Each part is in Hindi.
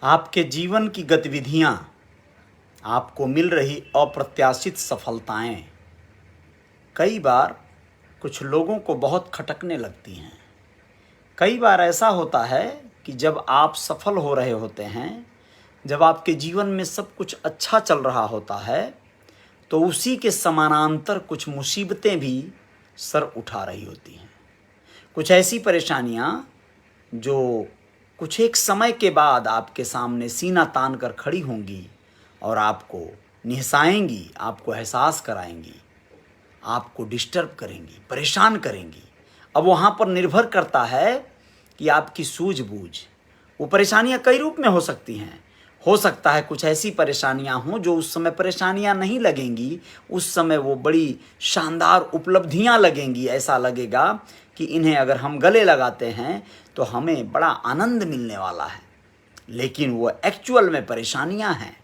आपके जीवन की गतिविधियां, आपको मिल रही अप्रत्याशित सफलताएं कई बार कुछ लोगों को बहुत खटकने लगती हैं। कई बार ऐसा होता है कि जब आप सफल हो रहे होते हैं, जब आपके जीवन में सब कुछ अच्छा चल रहा होता है, तो उसी के समानांतर कुछ मुसीबतें भी सर उठा रही होती हैं। कुछ ऐसी परेशानियां जो कुछ एक समय के बाद आपके सामने सीना तान कर खड़ी होंगी और आपको निहसाएंगी, आपको एहसास कराएंगी, आपको डिस्टर्ब करेंगी, परेशान करेंगी। अब वहाँ पर निर्भर करता है कि आपकी सूझबूझ। वो परेशानियाँ कई रूप में हो सकती हैं। हो सकता है कुछ ऐसी परेशानियाँ हों जो उस समय परेशानियाँ नहीं लगेंगी, उस समय वो बड़ी शानदार उपलब्धियाँ लगेंगी। ऐसा लगेगा कि इन्हें अगर हम गले लगाते हैं तो हमें बड़ा आनंद मिलने वाला है। लेकिन वो एक्चुअल में परेशानियाँ हैं।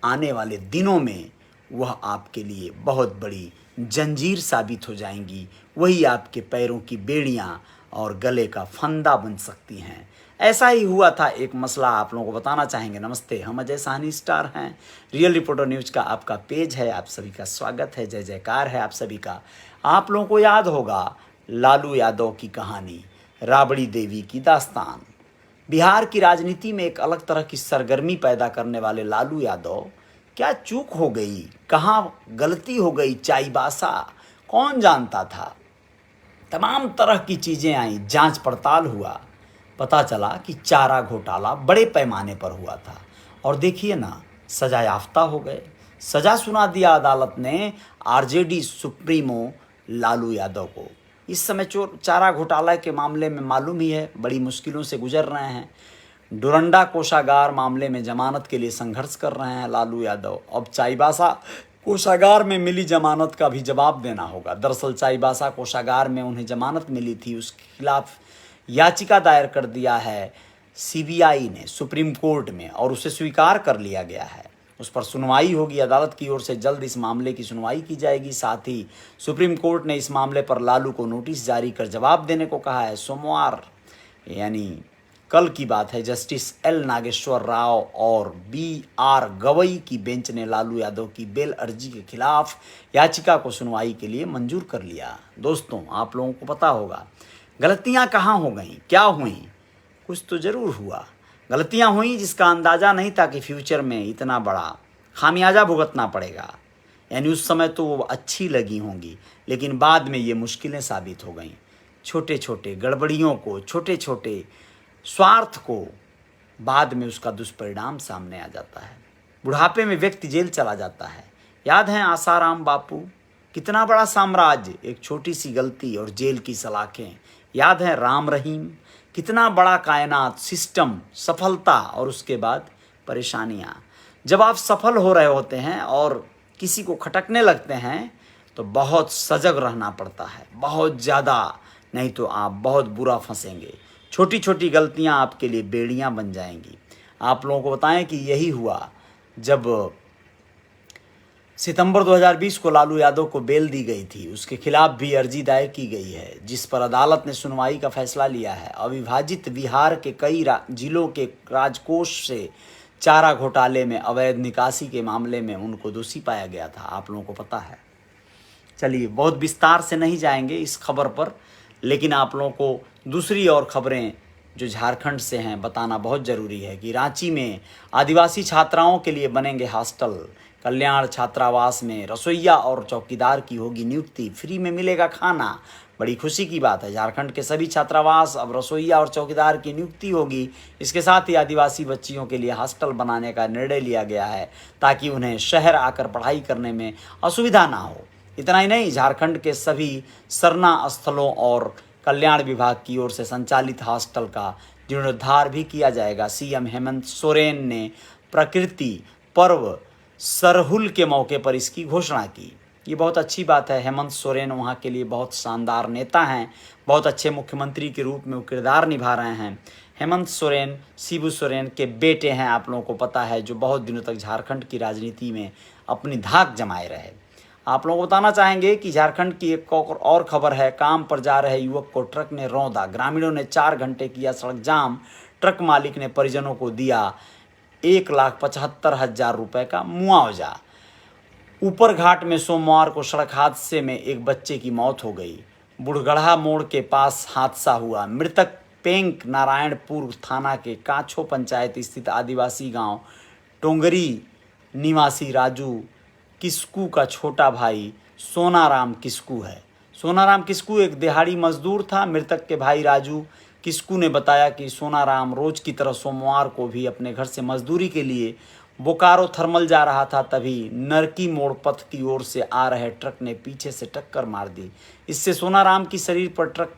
आने वाले दिनों में वह आपके लिए बहुत बड़ी जंजीर साबित हो जाएंगी। वही आपके पैरों की बेड़ियाँ और गले का फंदा बन सकती हैं। ऐसा ही हुआ था। एक मसला आप लोगों को बताना चाहेंगे। नमस्ते, हम अजय साहनी स्टार हैं। रियल रिपोर्टर न्यूज़ का आपका पेज है, आप सभी का स्वागत है, जय जयकार है आप सभी का। आप लोगों को याद होगा लालू यादव की कहानी, राबड़ी देवी की दास्तान। बिहार की राजनीति में एक अलग तरह की सरगर्मी पैदा करने वाले लालू यादव, क्या चूक हो गई, कहाँ गलती हो गई, चाईबासा, कौन जानता था। तमाम तरह की चीज़ें आई, जांच पड़ताल हुआ, पता चला कि चारा घोटाला बड़े पैमाने पर हुआ था। और देखिए ना, सजा याफ्ता हो गए। सजा सुना दिया अदालत ने आरजेडी सुप्रीमो लालू यादव को। इस समय चारा घोटाला के मामले में मालूम ही है, बड़ी मुश्किलों से गुजर रहे हैं। डोरंडा कोषागार मामले में जमानत के लिए संघर्ष कर रहे हैं लालू यादव। अब चाईबासा कोषागार में मिली जमानत का भी जवाब देना होगा। दरअसल चाईबासा कोषागार में उन्हें जमानत मिली थी, उसके खिलाफ याचिका दायर कर दिया है सीबीआई ने सुप्रीम कोर्ट में, और उसे स्वीकार कर लिया गया है। उस पर सुनवाई होगी। अदालत की ओर से जल्द इस मामले की सुनवाई की जाएगी। साथ ही सुप्रीम कोर्ट ने इस मामले पर लालू को नोटिस जारी कर जवाब देने को कहा है। सोमवार यानी कल की बात है, जस्टिस एल नागेश्वर राव और बी आर गवई की बेंच ने लालू यादव की बेल अर्जी के खिलाफ याचिका को सुनवाई के लिए मंजूर कर लिया। दोस्तों, आप लोगों को पता होगा गलतियां कहाँ हो गई, क्या हुई। कुछ तो ज़रूर हुआ, गलतियां हुई जिसका अंदाज़ा नहीं था कि फ्यूचर में इतना बड़ा खामियाजा भुगतना पड़ेगा। यानी उस समय तो वो अच्छी लगी होंगी, लेकिन बाद में ये मुश्किलें साबित हो गईं। छोटे छोटे गड़बड़ियों को, छोटे छोटे स्वार्थ को, बाद में उसका दुष्परिणाम सामने आ जाता है। बुढ़ापे में व्यक्ति जेल चला जाता है। याद है आसाराम बापू, कितना बड़ा साम्राज्य, एक छोटी सी गलती और जेल की सलाखें। याद है राम रहीम, कितना बड़ा कायनात, सिस्टम, सफलता और उसके बाद परेशानियाँ। जब आप सफल हो रहे होते हैं और किसी को खटकने लगते हैं तो बहुत सजग रहना पड़ता है, बहुत ज़्यादा, नहीं तो आप बहुत बुरा फंसेंगे। छोटी छोटी गलतियां आपके लिए बेड़ियां बन जाएंगी। आप लोगों को बताएं कि यही हुआ जब सितंबर 2020 को लालू यादव को बेल दी गई थी। उसके खिलाफ भी अर्जी दायर की गई है, जिस पर अदालत ने सुनवाई का फैसला लिया है। अविभाजित बिहार के कई जिलों के राजकोष से चारा घोटाले में अवैध निकासी के मामले में उनको दोषी पाया गया था। आप लोगों को पता है। चलिए, बहुत विस्तार से नहीं जाएंगे इस खबर पर, लेकिन आप लोगों को दूसरी और खबरें जो झारखंड से हैं बताना बहुत ज़रूरी है कि रांची में आदिवासी छात्राओं के लिए बनेंगे हॉस्टल। कल्याण छात्रावास में रसोइया और चौकीदार की होगी नियुक्ति, फ्री में मिलेगा खाना। बड़ी खुशी की बात है। झारखंड के सभी छात्रावास अब रसोइया और चौकीदार की नियुक्ति होगी। इसके साथ ही आदिवासी बच्चियों के लिए हॉस्टल बनाने का निर्णय लिया गया है, ताकि उन्हें शहर आकर पढ़ाई करने में असुविधा ना हो। इतना ही नहीं, झारखंड के सभी सरना स्थलों और कल्याण विभाग की ओर से संचालित हॉस्टल का जीर्णोद्धार भी किया जाएगा। सीएम हेमंत सोरेन ने प्रकृति पर्व सरहुल के मौके पर इसकी घोषणा की। ये बहुत अच्छी बात है। हेमंत सोरेन वहाँ के लिए बहुत शानदार नेता हैं, बहुत अच्छे मुख्यमंत्री के रूप में वो किरदार निभा रहे हैं। हेमंत सोरेन शिबू सोरेन के बेटे हैं, आप लोगों को पता है, जो बहुत दिनों तक झारखंड की राजनीति में अपनी धाक जमाए रहे। आप लोगों को बताना चाहेंगे कि झारखंड की एक और खबर है। काम पर जा रहे युवक को ट्रक ने रौंदा, ग्रामीणों ने 4 घंटे किया सड़क जाम। ट्रक मालिक ने परिजनों को दिया 1,75,000 रुपये का मुआवजा। ऊपर घाट में सोमवार को सड़क हादसे में एक बच्चे की मौत हो गई। बुढ़गढ़ा मोड़ के पास हादसा हुआ। मृतक पेंक नारायणपुर थाना के काछो पंचायत स्थित आदिवासी गांव टोंगरी निवासी राजू किस्कू का छोटा भाई सोनाराम किस्कू है। सोनाराम किस्कू एक दिहाड़ी मजदूर था। मृतक के भाई राजू किस्कू ने बताया कि सोनाराम रोज की तरह सोमवार को भी अपने घर से मजदूरी के लिए बोकारो थर्मल जा रहा था। तभी नरकी मोड़ पथ की ओर से आ रहे ट्रक ने पीछे से टक्कर मार दी। इससे सोनाराम की शरीर पर ट्रक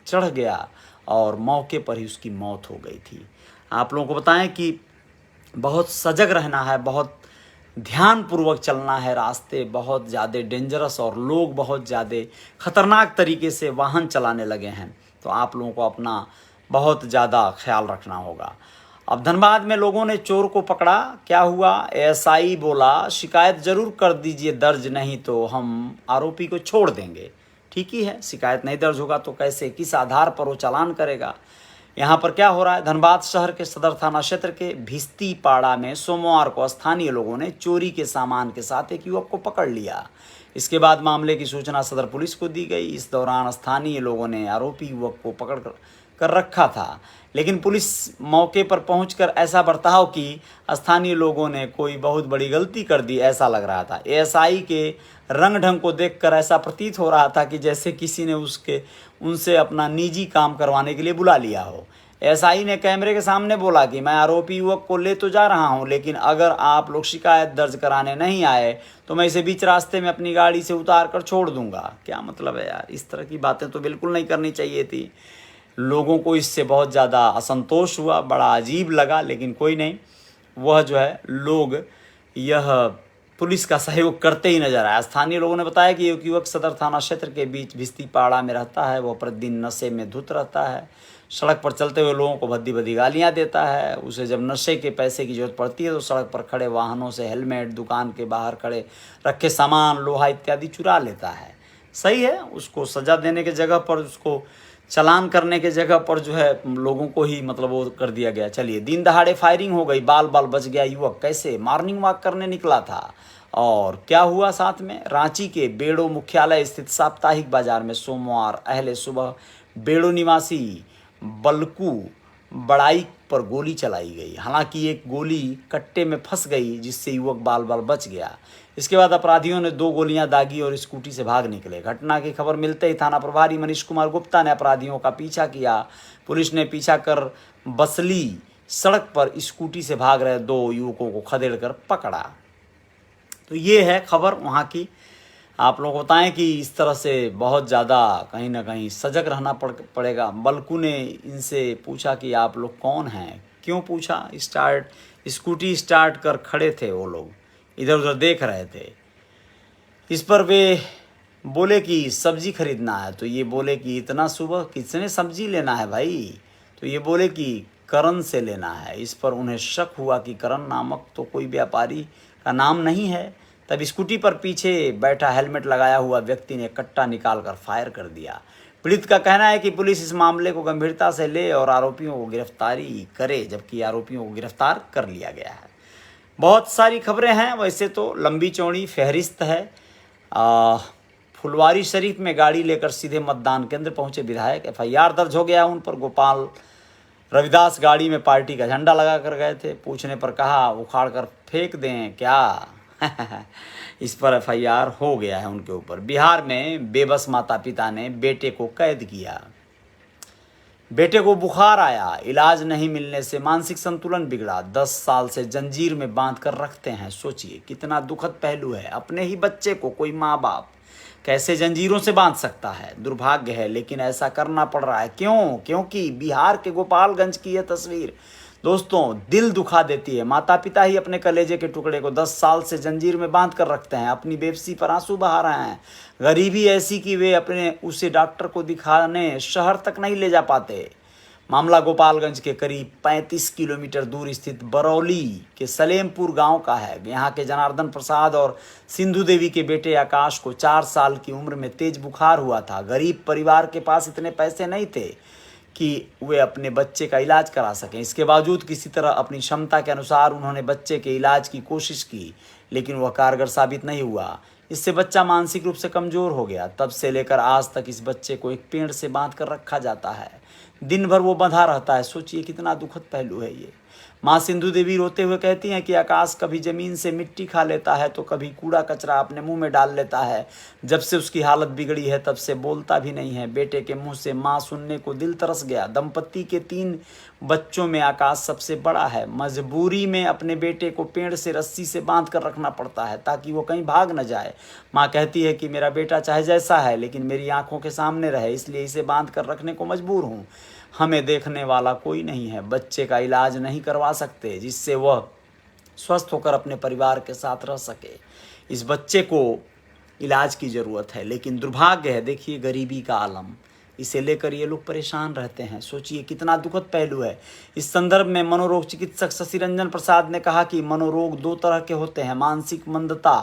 चढ़ गया और मौके पर ही उसकी मौत हो गई थी। आप लोगों को बताएं कि बहुत सजग रहना है, बहुत ध्यानपूर्वक चलना है। रास्ते बहुत ज़्यादा डेंजरस और लोग बहुत ज़्यादा खतरनाक तरीके से वाहन चलाने लगे हैं, तो आप लोगों को अपना बहुत ज़्यादा ख्याल रखना होगा। अब धनबाद में लोगों ने चोर को पकड़ा। क्या हुआ? एएसआई बोला शिकायत जरूर कर दीजिए दर्ज, नहीं तो हम आरोपी को छोड़ देंगे। ठीक ही है, शिकायत नहीं दर्ज होगा तो कैसे, किस आधार पर वो चालान करेगा? यहाँ पर क्या हो रहा है? धनबाद शहर के सदर थाना क्षेत्र के भिस्ती पाड़ा में सोमवार को स्थानीय लोगों ने चोरी के सामान के साथ एक युवक को पकड़ लिया। इसके बाद मामले की सूचना सदर पुलिस को दी गई। इस दौरान स्थानीय लोगों ने आरोपी युवक को पकड़ कर रखा था, लेकिन पुलिस मौके पर पहुंचकर ऐसा बर्ताव की स्थानीय लोगों ने कोई बहुत बड़ी गलती कर दी, ऐसा लग रहा था। एएसआई के रंग ढंग को देखकर ऐसा प्रतीत हो रहा था कि जैसे किसी ने उनसे अपना निजी काम करवाने के लिए बुला लिया हो। एएसआई ने कैमरे के सामने बोला कि मैं आरोपी युवक को ले तो जा रहा हूं, लेकिन अगर आप लोग शिकायत दर्ज कराने नहीं आए तो मैं इसे बीच रास्ते में अपनी गाड़ी से उतार कर छोड़ दूंगा। क्या मतलब है यार? इस तरह की बातें तो बिल्कुल नहीं करनी चाहिए थी। लोगों को इससे बहुत ज़्यादा असंतोष हुआ, बड़ा अजीब लगा, लेकिन कोई नहीं, वह जो है लोग यह पुलिस का सहयोग करते ही नजर आया। स्थानीय लोगों ने बताया कि एक युवक सदर थाना क्षेत्र के बीच भिस्तीपाड़ा में रहता है। वह प्रतिदिन नशे में धुत रहता है। सड़क पर चलते हुए लोगों को भद्दी भद्दी गालियाँ देता है। उसे जब नशे के पैसे की जरूरत पड़ती है तो सड़क पर खड़े वाहनों से हेलमेट, दुकान के बाहर खड़े रखे सामान, लोहा इत्यादि चुरा लेता है। सही है, उसको सजा देने की जगह पर, उसको चालान करने के जगह पर जो है लोगों को ही मतलब वो कर दिया गया। चलिए, दिन दहाड़े फायरिंग हो गई, बाल बाल बच गया युवक। कैसे? मॉर्निंग वॉक करने निकला था। और क्या हुआ साथ में? रांची के बेड़ो मुख्यालय स्थित साप्ताहिक बाजार में सोमवार अहले सुबह बेड़ो निवासी बलकू बड़ाई पर गोली चलाई गई। हालांकि एक गोली कट्टे में फंस गई, जिससे युवक बाल बाल बच गया। इसके बाद अपराधियों ने 2 गोलियां दागी और स्कूटी से भाग निकले। घटना की खबर मिलते ही थाना प्रभारी मनीष कुमार गुप्ता ने अपराधियों का पीछा किया। पुलिस ने पीछा कर बसली सड़क पर स्कूटी से भाग रहे 2 युवकों को खदेड़ कर पकड़ा। तो ये है खबर वहाँ की। आप लोग बताएं कि इस तरह से बहुत ज़्यादा कहीं ना कहीं सजग रहना पड़ेगा। बल्कू ने इनसे पूछा कि आप लोग कौन हैं? क्यों पूछा? स्कूटी स्टार्ट कर खड़े थे, वो लोग इधर उधर देख रहे थे। इस पर वे बोले कि सब्जी खरीदना है। तो ये बोले कि इतना सुबह किसने सब्जी लेना है भाई? तो ये बोले कि करण से लेना है। इस पर उन्हें शक हुआ कि करण नामक तो कोई व्यापारी का नाम नहीं है। तब स्कूटी पर पीछे बैठा हेलमेट लगाया हुआ व्यक्ति ने कट्टा निकालकर फायर कर दिया। पीड़ित का कहना है कि पुलिस इस मामले को गंभीरता से ले और आरोपियों को गिरफ्तारी करे, जबकि आरोपियों को गिरफ्तार कर लिया गया है। बहुत सारी खबरें हैं, वैसे तो लंबी चौड़ी फहरिस्त है। फुलवारी शरीफ में गाड़ी लेकर सीधे मतदान केंद्र पहुंचे विधायक। एफआईआर दर्ज हो गया उन पर। गोपाल रविदास गाड़ी में पार्टी का झंडा लगा कर गए थे। पूछने पर कहा उखाड़ कर फेंक दें क्या? इस पर एफआईआर हो गया है उनके ऊपर। बिहार में बेबस माता पिता ने बेटे को कैद किया। बेटे को बुखार आया, इलाज नहीं मिलने से मानसिक संतुलन बिगड़ा। 10 साल से जंजीर में बांध कर रखते हैं। सोचिए कितना दुखद पहलू है। अपने ही बच्चे को कोई माँ बाप कैसे जंजीरों से बांध सकता है? दुर्भाग्य है, लेकिन ऐसा करना पड़ रहा है। क्यों? क्योंकि बिहार के गोपालगंज की यह तस्वीर दोस्तों दिल दुखा देती है। माता पिता ही अपने कलेजे के टुकड़े को 10 साल से जंजीर में बांध कर रखते हैं। अपनी बेबसी पर आंसू बहा रहे हैं। गरीबी ऐसी कि वे उसे डॉक्टर को दिखाने शहर तक नहीं ले जा पाते। मामला गोपालगंज के करीब 35 किलोमीटर दूर स्थित बरौली के सलेमपुर गांव का है। यहाँ के जनार्दन प्रसाद और सिंधु देवी के बेटे आकाश को 4 साल की उम्र में तेज बुखार हुआ था। गरीब परिवार के पास इतने पैसे नहीं थे कि वे अपने बच्चे का इलाज करा सकें। इसके बावजूद किसी तरह अपनी क्षमता के अनुसार उन्होंने बच्चे के इलाज की कोशिश की, लेकिन वह कारगर साबित नहीं हुआ। इससे बच्चा मानसिक रूप से कमज़ोर हो गया। तब से लेकर आज तक इस बच्चे को एक पेड़ से बांध कर रखा जाता है। दिन भर वो बंधा रहता है। सोचिए कितना दुखद पहलू है ये। माँ सिंधु देवी रोते हुए कहती हैं कि आकाश कभी ज़मीन से मिट्टी खा लेता है तो कभी कूड़ा कचरा अपने मुंह में डाल लेता है। जब से उसकी हालत बिगड़ी है तब से बोलता भी नहीं है। बेटे के मुंह से माँ सुनने को दिल तरस गया। दंपत्ति के 3 बच्चों में आकाश सबसे बड़ा है। मजबूरी में अपने बेटे को पेड़ से रस्सी से बांध कर रखना पड़ता है ताकि वो कहीं भाग न जाए। माँ कहती है कि मेरा बेटा चाहे जैसा है लेकिन मेरी आंखों के सामने रहे, इसलिए इसे बांध कर रखने को मजबूर हूँ। हमें देखने वाला कोई नहीं है। बच्चे का इलाज नहीं करवा सकते जिससे वह स्वस्थ होकर अपने परिवार के साथ रह सके। इस बच्चे को इलाज की ज़रूरत है, लेकिन दुर्भाग्य है, देखिए गरीबी का आलम, इसे लेकर ये लोग परेशान रहते हैं। सोचिए कितना दुखद पहलू है। इस संदर्भ में मनोरोग चिकित्सक शशि रंजन प्रसाद ने कहा कि मनोरोग 2 तरह के होते हैं, मानसिक मंदता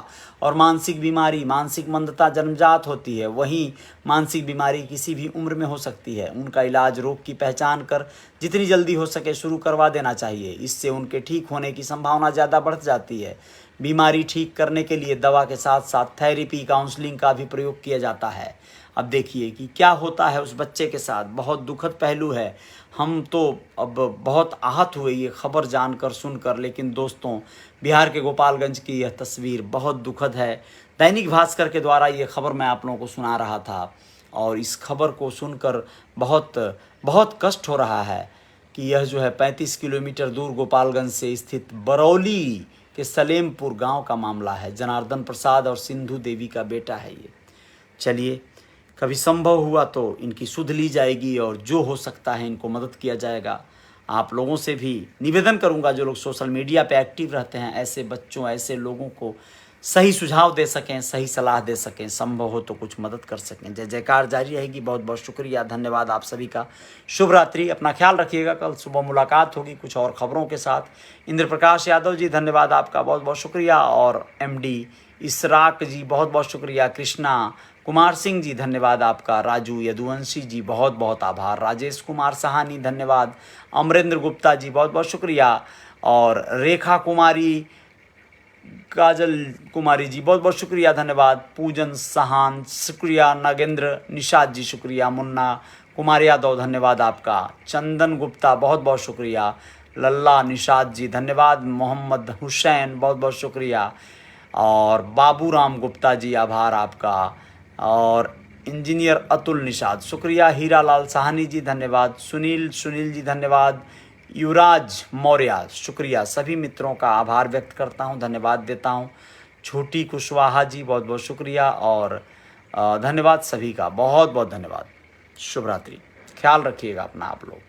और मानसिक बीमारी। मानसिक मंदता जन्मजात होती है, वहीं मानसिक बीमारी किसी भी उम्र में हो सकती है। उनका इलाज रोग की पहचान कर जितनी जल्दी हो सके शुरू करवा देना चाहिए। इससे उनके ठीक होने की संभावना ज़्यादा बढ़ जाती है। बीमारी ठीक करने के लिए दवा के साथ साथ थेरेपी, काउंसलिंग का भी प्रयोग किया जाता है। अब देखिए कि क्या होता है उस बच्चे के साथ। बहुत दुखद पहलू है। हम तो अब बहुत आहत हुए ये खबर जानकर सुनकर। लेकिन दोस्तों, बिहार के गोपालगंज की यह तस्वीर बहुत दुखद है। दैनिक भास्कर के द्वारा ये खबर मैं आप लोगों को सुना रहा था और इस खबर को सुनकर बहुत बहुत कष्ट हो रहा है कि यह जो है 35 किलोमीटर दूर गोपालगंज से स्थित बरौली के सलेमपुर गांव का मामला है। जनार्दन प्रसाद और सिंधु देवी का बेटा है ये। चलिए, कभी संभव हुआ तो इनकी सुध ली जाएगी और जो हो सकता है इनको मदद किया जाएगा। आप लोगों से भी निवेदन करूंगा, जो लोग सोशल मीडिया पे एक्टिव रहते हैं, ऐसे बच्चों, ऐसे लोगों को सही सुझाव दे सकें, सही सलाह दे सकें, संभव हो तो कुछ मदद कर सकें। जय जयकार जारी रहेगी। बहुत बहुत शुक्रिया, धन्यवाद आप सभी का। शुभ रात्रि, अपना ख्याल रखिएगा। कल सुबह मुलाकात होगी कुछ और खबरों के साथ। इंद्र प्रकाश यादव जी, धन्यवाद आपका, बहुत बहुत शुक्रिया। और MD इसराक जी, बहुत बहुत शुक्रिया। कृष्णा कुमार सिंह जी, धन्यवाद आपका। राजू यदुवंशी जी, बहुत बहुत आभार। राजेश कुमार सहानी, धन्यवाद। अमरेंद्र गुप्ता जी, बहुत बहुत शुक्रिया। और रेखा कुमारी, काजल कुमारी जी, बहुत बहुत शुक्रिया, धन्यवाद। पूजन सहान, शुक्रिया। नागेंद्र निषाद जी, शुक्रिया। मुन्ना कुमार यादव, धन्यवाद आपका। चंदन गुप्ता, बहुत बहुत शुक्रिया। लल्ला निषाद जी, धन्यवाद। मोहम्मद हुसैन, बहुत बहुत शुक्रिया। और बाबूराम गुप्ता जी, आभार आपका। और इंजीनियर अतुल निषाद, शुक्रिया। हीरालाल साहनी जी, धन्यवाद। सुनील जी, धन्यवाद। युवराज मौर्य, शुक्रिया। सभी मित्रों का आभार व्यक्त करता हूं, धन्यवाद देता हूं। छोटी कुशवाहा जी, बहुत बहुत शुक्रिया। और धन्यवाद सभी का, बहुत बहुत धन्यवाद। शुभ रात्रि, ख्याल रखिएगा अपना आप लोग।